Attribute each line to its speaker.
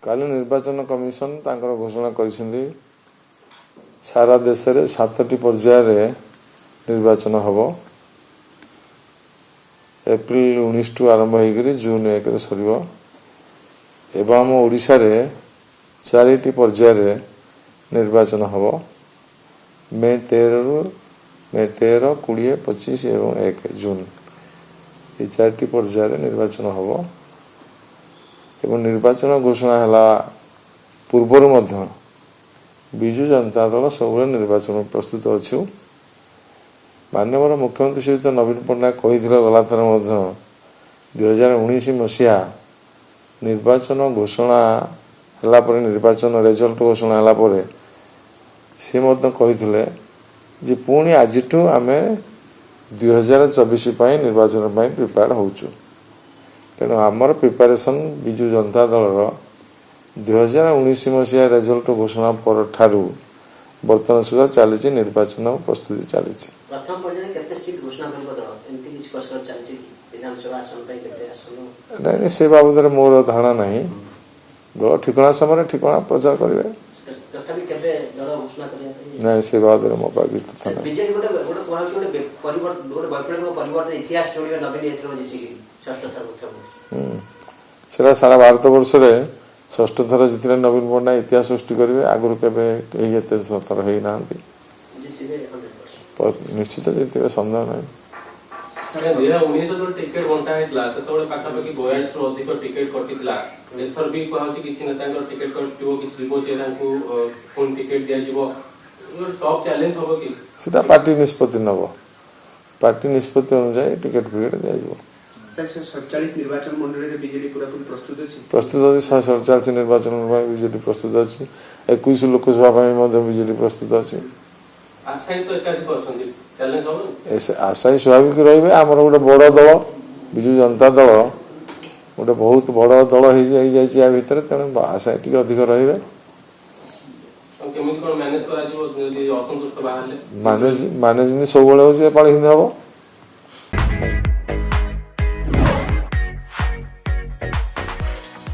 Speaker 1: काली निर्वाचन कमिशन तांकर घोषणा करिसेंदी सारा देश रे 7टी पर्याय रे निर्वाचन हबो। एप्रिल 19 टू आरंभ होकर जून 1 रे सरिबो। एवं आम ओडिशा रे 4टी पर्याय रे निर्वाचन हबो। मे 13, 20, 25 एवं 1 जून ये 4टी पर्याय रे निर्वाचन हबो। एवं निर्वाचन घोषणा हला पूर्वर मध्य विजु जनता दल सब निर्वाचन प्रस्तुत अच्छु। माननीय मुख्यमंत्री श्रीयुत नवीन पट्टनायक कही गला थर 2019 मसीहा निर्वाचन घोषणा हला पर निर्वाचन रिजल्ट घोषणा हला पर से कही जे पुणी आज आम 2024 निर्वाचन प्रिपेयर होचु। तेणु आमर प्रिपेरेसन विजु जनता दल 2019 मसीहा रिजल्ट घोषणा पर ठारू बर्तमान सुधा चली निर्वाचन प्रस्तुति चली। नहीं से बाबद मोर धारणा नहीं। दल ठिकना समय ठिकना प्रचार करेंगे नहीं से बाबद मो पास तथ्य नहीं। सारा भारत वर्ष में 6ठ थर जितने नवीन पट्टनायक इतिहास सृष्टि करेंगे। आगुरी केवे थर हो ना निश्चित जीतने सन्देह ना।
Speaker 2: 2019 टिकेट बंटा हेतला सेतबे पाखापाखि 42 अधिक टिकेट कटितला। एथर भी कहछि किछि नेतांकर टिकेट कटिबो कि श्रीपो चेरांकु फोन टिकेट दिया जिवो। टॉप चैलेंज होबो कि
Speaker 1: सेटा पार्टी निष्पत्ति नबो। पार्टी निष्पत्ति अनुसार टिकेट फिकेट दिया जिवो।
Speaker 3: 47 निर्वाचन मंडली रे बीजेडी पूरा प्रस्तुत अछि।
Speaker 1: प्रस्तुत अछि 47 निर्वाचन में बीजेडी प्रस्तुत अछि। 21 लोकसभा में मध्य बीजेडी प्रस्तुत अछि।
Speaker 2: आशाई तो एकाधिक अछंती चैलेंज होबो।
Speaker 1: ऐसे आशाई स्वाभाविक रहिबे। हमर गोटे बड़ दल विजु जनता दल गोटे बहुत बड़ दल हो जाइछि आ भितर तेणु आशाई टिके अधिक रहिबे।
Speaker 2: केमिति कोन मैनेज करा जिवो यदि असंतुष्ट बाहरले
Speaker 1: मैनेज सब बेले होछि पाळी हिंद हबो।